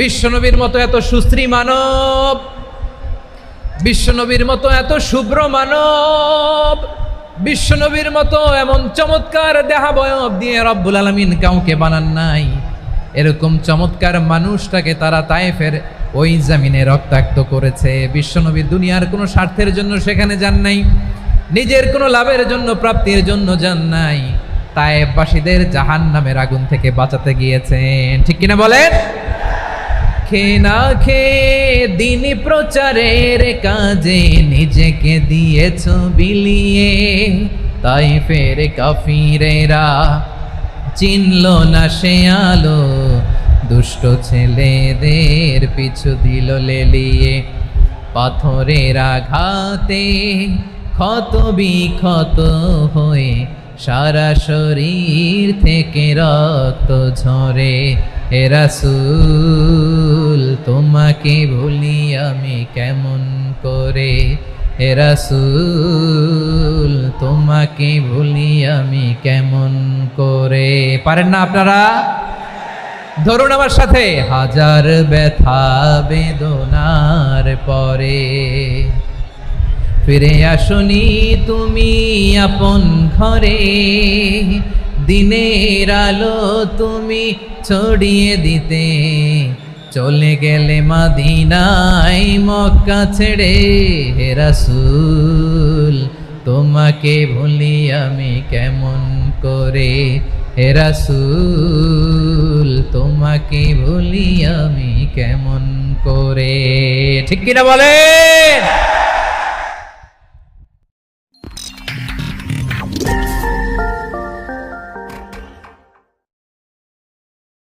বিশ্বনবীর মতো এত সুশ্রী মানব, বিশ্বনবীর মতো এত শুভ্র মানব, বিশ্বনবীর মতো এমন চমৎকার দেহাবয়ব দিয়ে রব্বুল আলামিন কাউকে বানান নাই। এরকম চমৎকার মানুষটাকে তারা তায়েফের ওই জমিনে রক্তাক্ত করেছে। বিশ্বনবী দুনিয়ার কোনো স্বার্থের জন্য সেখানে যান নাই, নিজের কোনো লাভের জন্য প্রাপ্তির জন্য যান নাই, তায়েফবাসীদের জাহান্নামের আগুন থেকে বাঁচাতে গিয়েছেন। ঠিক কিনা বলেন? খেয়ে না খেয়ে দিন প্রচারের কাজে নিজেকে দিয়েছ বিলিয়ে, তায়েফের কাফিরেরা চিনল না সে আলো, দুষ্ট ছেলেদের পিছু দিল লেলিয়ে। পাথরের আঘাতে ক্ষত বিক্ষত হয়ে সারা শরীর থেকে রক্ত ঝরে। হে রাসূল তোমাকে ভুলি আমি কেমন করে, হে রাসূল তোমাকে ভুলি আমি কেমন করে। পারেন না আপনারা? ধরুন আমার সাথে। হাজার ব্যথা বেদনার পরে ফিরে আসনি তুমি আপন ঘরে, দিনের আলো তুমি ছড়িয়ে দিতে চলে গেলে মদিনায় মক্কা ছেড়ে। হে রাসূল তোমাকে ভুলি আমি কেমন করে, হে রাসূল তোমাকে ভুলি আমি কেমন করে। ঠিক কিনা বলেন?